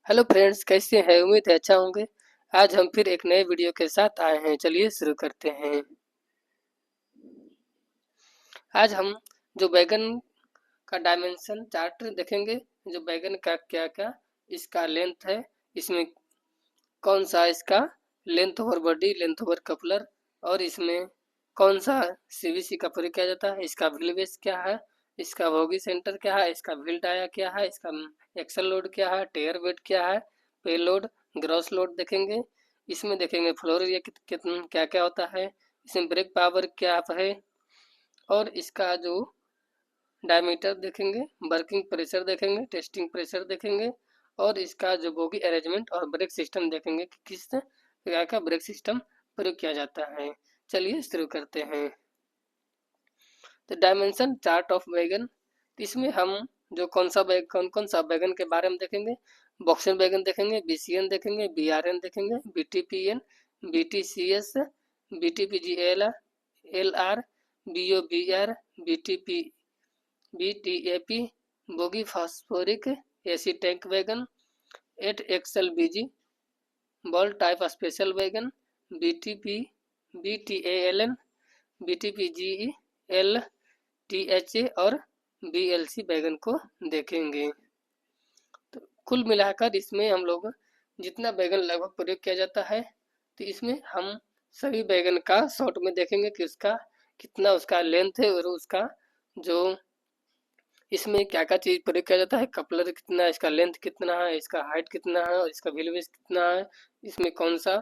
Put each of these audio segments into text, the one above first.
Hello friends, कैसे हैं? उम्मीद है अच्छा होंगे। आज हम फिर एक नए वीडियो के साथ आए हैं। चलिए शुरू करते हैं। आज हम जो बैगन का डायमेंशन चार्ट देखेंगे। जो बैगन का क्या क्या इसका लेंथ है, इसमें कौन सा इसका length over body, length over coupler, और इसमें कौन सा सीवीसी का प्रयोग किया जाता है, इसका व्हील बेस क्या है, इसका वोगी सेंटर क्या है, इसका व्हील डाया क्या है, इसका एक्सल लोड क्या है, टेयर वेट क्या है, पे लोड, ग्रॉस लोड देखेंगे। इसमें देखेंगे फ्लोर एरिया कितना क्या क्या होता है, इसमें ब्रेक पावर क्या है, और इसका जो डायमीटर देखेंगे, वर्किंग प्रेशर देखेंगे, टेस्टिंग प्रेशर देखेंगे, और इसका जो बोगी अरेंजमेंट और ब्रेक सिस्टम देखेंगे कि किस प्रकार का ब्रेक सिस्टम प्रयोग किया जाता है। चलिए शुरू करते हैं। तो डायमेंशन चार्ट ऑफ बैगन, इसमें हम जो कौन कौन सा बैगन के बारे में देखेंगे। बॉक्सन बैगन देखेंगे, बीसीएन देखेंगे, बीआरएन देखेंगे, BTPN, BTCS, BTPGL, LR, BOBR, BTP, BTAP, bogie phosphoric AC tank wagon, 8XL-BG, ball type special wagon, BTP, BTALN, BTPGE, L, THA और बीएलसी वैगन को देखेंगे। तो कुल मिलाकर इसमें हम लोग जितना बैगन लगभग प्रयोग किया जाता है, तो इसमें हम सभी बैगन का शॉर्ट में देखेंगे कि उसका कितना उसका लेंथ है, और उसका जो इसमें क्या क्या चीज़ प्रयोग किया जाता है, कपलर कितना है, इसका लेंथ कितना है, इसका हाइट कितना है, और इसका व्हील बेस कितना है, इसमें कौन सा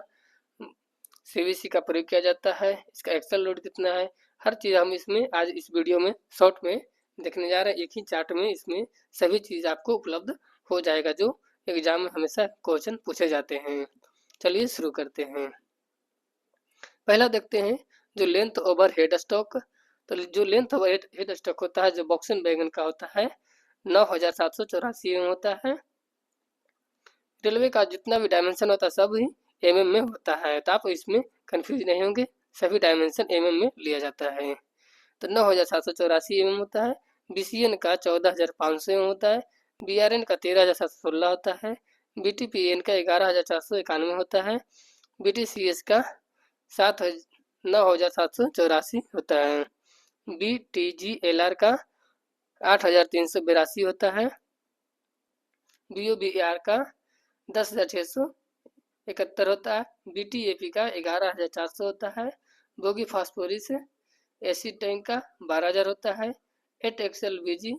सीवीसी का प्रयोग किया जाता है, इसका एक्सल लोड कितना है। हर चीज़ हम इसमें आज इस वीडियो में शॉर्ट में देखने जा रहे हैं। एक ही चार्ट में इसमें सभी चीज़ आपको उपलब्ध हो जाएगा, जो एग्जाम में हमेशा क्वेश्चन पूछे जाते हैं। चलिए शुरू करते हैं। पहला देखते हैं जो लेंथ ओवर हेड स्टॉक। तो जो लेंथ ओवर हेड स्टॉक होता है, जो बॉक्सन बैगन का होता है, 9784 एम होता है। रेलवे का जितना भी डायमेंशन होता है सब ही एमएम में होता है, तो आप इसमें कंफ्यूज नहीं होंगे, सभी डायमेंशन एमएम में लिया जाता है। तो 9784 एम होता है। बीसीएन का 14500 एम होता है। बीआरएन का 13716 होता है। बीटीपीएन का 11491 होता है। बीटीसीएस का 9784 होता है। बीटीजीएलआर का 8382 होता है। बीओबीआर का 10,671 होता है। बीटीएपी का 11,400 होता है। बोगी फास्फोरिस एसी टैंक का 12,000 होता है। 8XL-BG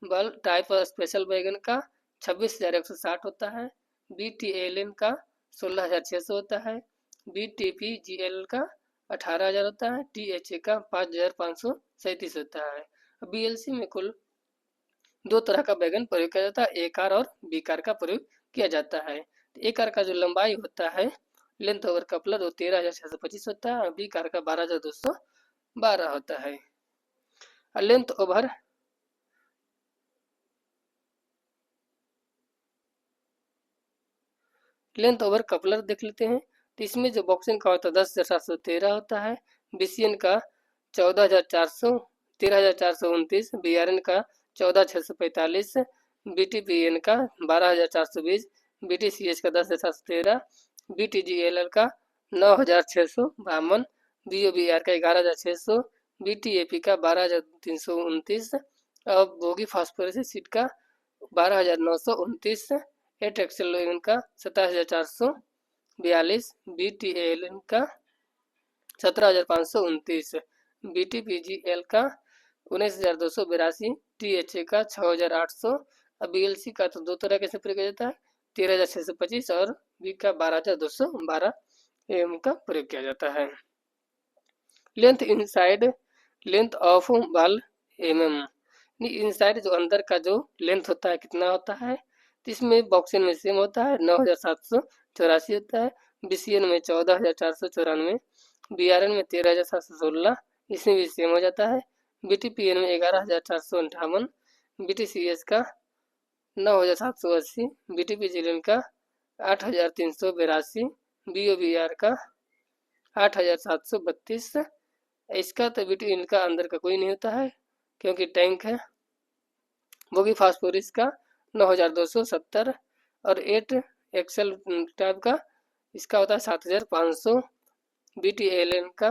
बल टाइप स्पेशल बैगन का 26,160 होता है। बीटीएलएन का 16,600 होता है। बीटीपीजीएल का 18,000 होता है। टीएचए का 5,537 होता है। बीएलसी में कुल दो तरह का बैगन प्रयोग किया जाता है, ए कार और बी कार का प्रयोग किया जाता है। ए कार का जो लंबाई होता है, लेंथ ओवर कपलर, वो 13,625 होता है, और बी कार का 12,212 होता है। लेंथ ओवर कपलर देख लेते हैं। तो इसमें जो बॉक्सिंग का होता है 10,713 होता है। बीसीएन का 14,400, 13,429, बीआरएन का 14,645, बीटीपीएन का 12,420, बीटीसीएच का 10,713, बीटीजीएलएल का 9,652, बीओबीआर का 11,600, बीटीएपी का 12,329, और बोगी फास्फोरस एसिड का 12,929, 8XL का 27,442, बीटीएल का 17,529, बीटीपीजीएल का 19,282, टीएचए का 6,800। अब बीएलसी का तो दो तरह कैसे प्रयोग किया जाता है, 13,625 और बी का 12,212 एम का प्रयोग किया जाता है। लेंथ इनसाइड, लेंथ ऑफ बल एमएम, इनसाइड जो अंदर का जो लेंथ होता है कितना होता है, तो इसमें बॉक्सिंग में सेम होता है, 9,784 होता है। बीसीएन में 14,494, बीआरएन में 13,716, इसमें भी सेम हो जाता है। बीटीपीएन में 11,458, बीटीसीएस का 9,780, बीटीपीजीएन का 8,382, बीओबीआर का 8,732। इसका तो बीटी इनका अंदर का कोई नहीं होता है क्योंकि टैंक है। बोगी फास्फोरिस का 9,270, और 8 एक्सेल टाइप का इसका होता है 7500, BTLN का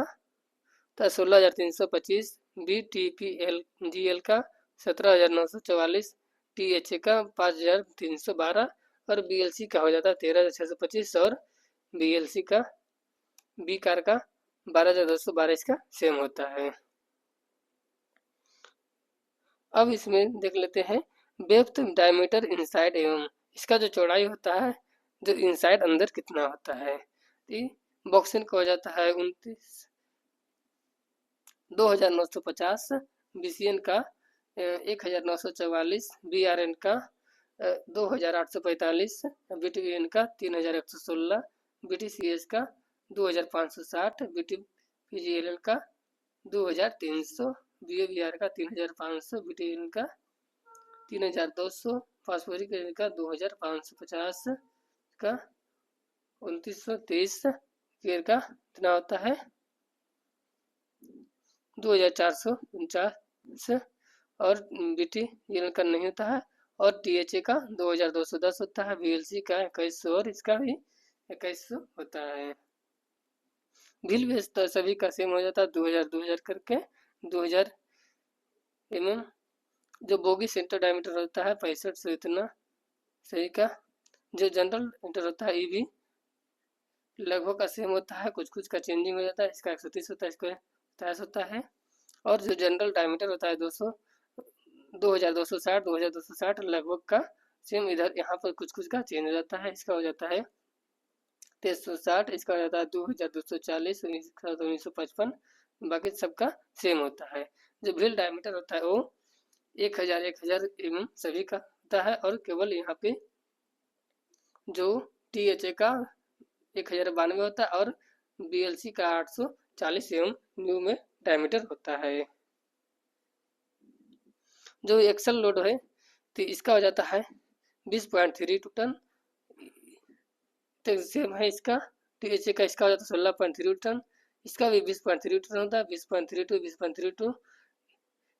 तो 16325, BTPL-GL का 17944, THA का 5312 और BLC का हो जाता है 13625 और BLC का बी कार का 12212 इसका सेम होता है। अब इसमें देख लेते हैं डेप्थ डायमीटर इनसाइड एवं इसका जो चौड़ाई होता है जो इनसाइड अंदर कितना होता है। बॉक्सिंग का हो जाता है 29,950, BCN का 1944, BRN का 2845, BTN का 3116, BTCS का 2560, BTPGLL का 2300, BABR का 3500, BTN का 3200, फास्फोरिक एसिड का 2550 का 2923, केयर का कितना होता है 2449 और BTGL का नहीं होता है और THA का 2210 होता है, BLC का 2100 और इसका भी 2100 होता है। व्हील बेस तो सभी का सेम हो जाता है 2000 करके 2000 mm। जो बोगी सेंटर डायमीटर होता है 6500 इतना सही का। जो जनरल इंटर होता है ये भी लगभग का सेम होता है, कुछ कुछ का चेंजिंग हो जाता है। इसका 130 होता है, इसका 27 होता है। और जो जनरल डायमीटर होता है 2260 2260 लगभग का सेम। इधर यहाँ पर कुछ कुछ का चेंज हो जाता है। इसका हो जाता है 2360, इसका हो जाता है 2240, इसका 1955, बाकी सबका सेम होता है। जो व्हील डायमीटर होता है वो 1000 mm सभी का होता है और केवल यहाँ पे जो THA का 1092 होता है और BLC का 840 mm न्यू में डायमीटर होता है। जो एक्सल लोड है तो इसका हो जाता है 20.32 टन, तो सेम है इसका। THA का इसका हो जाता है 16.32 टन, इसका भी 20.32 टन होता है, 20.32 20.32।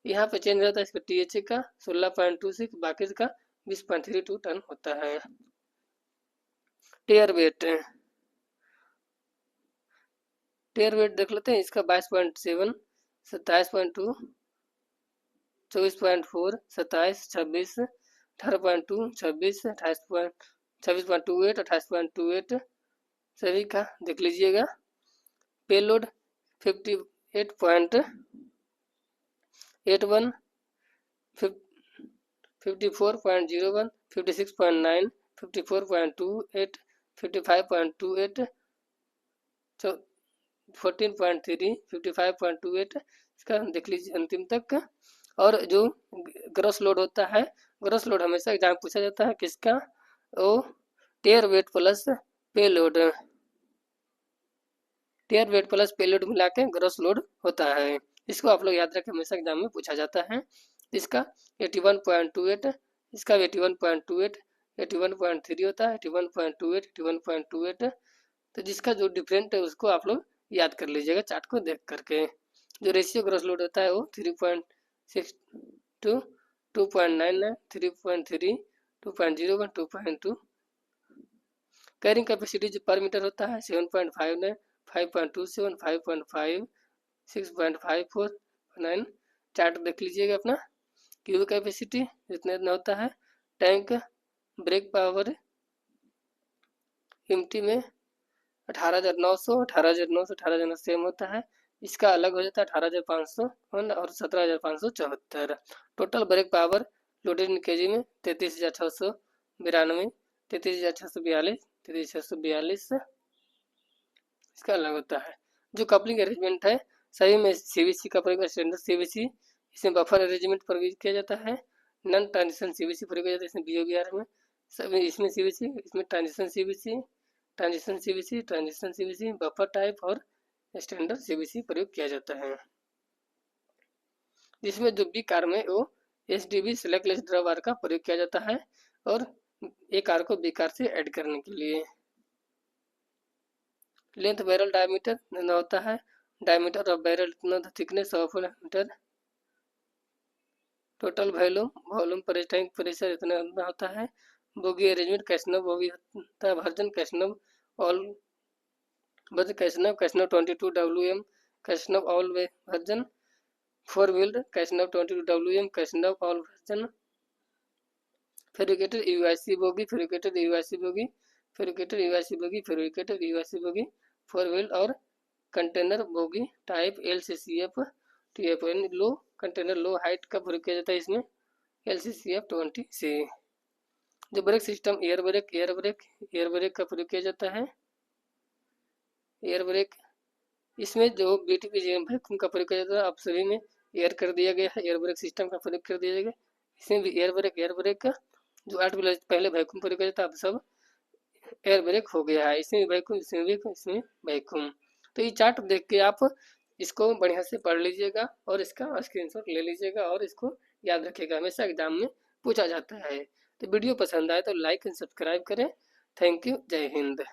यहाँ पे चेंज होता है इसका THA का 16.26, बाकी का 20.32 टन होता है। टेयर वेट देख लेते हैं। इसका 22.7, 27.2, 24.4, 27, 26, 18.2, 26, 26.28, 28.28 सभी का देख लीजिएगा। पेलोड 58.81, 54.01, 56.9, 54.28, 55.28, 14.3, 55.28 इसका देख लीजिए अंतिम तक। और जो ग्रॉस लोड होता है, ग्रॉस लोड हमेशा एग्जाम पूछा जाता है किसका, वो टेयर वेट प्लस पेलोड, टेयर वेट प्लस पेलोड मिला के ग्रॉस लोड होता है। इसको आप लोग याद रखें, हमेशा एग्जाम में पूछा जाता है। इसका 81.28, इसका 81.28, 81.3 होता है, 81.28, 81.28। तो जिसका जो डिफरेंट है उसको आप लोग याद कर लीजिएगा चार्ट को देख करके। जो रेशियो ग्रॉस लोड होता है वो 3.62, 2.99, 3.3, 2.01, 2.2। कैरिंग कैपेसिटी जो पर मीटर होता है 7.59, 5.27, 5.5, 6.549। चार्ट देख लीजिएगा अपना। क्यू कैपेसिटी जितना इतना होता है। टैंक ब्रेक पावर एमटी में 18,900, 18,900, 18,900 सेम होता है। इसका अलग हो जाता है 18,500 और 17,574। Total brake power loaded in KG में 33,692, 33,642, 33,642 इसका अलग होता है। जो कपलिंग अरेंजमेंट है सभी में CVC का प्रयोग, स्टैंडर्ड CVC, इसमें बफर अरेंजमेंट प्रयोग किया जाता है। नॉन ट्रांजिशन CVC प्रयोग किया जाता है इसमें BOBR में। सभी इसमें CVC, इसमें transition CVC, transition CVC, transition CVC, buffer type और स्टैंडर्ड CVC प्रयोग किया जाता है। जिसमें जो बी कार में वो SDB सेलेक्ट लेस ड्रॉवर का प्रयोग किया जाता है और ए कार को बी कार से ऐड करने के लिए। लेंथ बैरल डायमीटर इतना होता है, डायमीटर ऑफ बैरल इतना, thickness of metre, total volume पर टैंक प्रेशर इतना होता है, बोगी अरेंजमेंट कैसनव बोगी होता है version casnub all version casnub 22 WM casnub all version 4 wheeled casnub 22 WM casnub all version fabricated UIC bogie fabricated UIC bogie fabricated UIC bogie fabricated UIC bogie 4 wheel और container bogie type LCCF TF लो container लो height का प्रयोग किया जाता है इसमें LCCF 20C। जो brake system air brake का प्रयोग किया जाता है एयर ब्रेक। इसमें जो BTP वैक्यूम का प्रयोग किया जाता है, आप सभी में एयर कर दिया गया है, एयर ब्रेक सिस्टम का प्रयोग कर दिया जाएगा। इसमें भी एयर ब्रेक का जो 8 व्हीलर पहले वैक्यूम प्रयोग किया जाता है, अब सब एयर ब्रेक हो गया है। इसमें वैक्यूम इसमें वैक्यूम। तो ये चार्ट देख के आप इसको बढ़िया से पढ़ लीजिएगा और इसका स्क्रीनशॉट ले लीजिएगा और इसको याद रखिएगा, हमेशा एग्जाम में पूछा जाता है। तो वीडियो पसंद आए तो लाइक एंड सब्सक्राइब करें। Thank you. जय हिंद।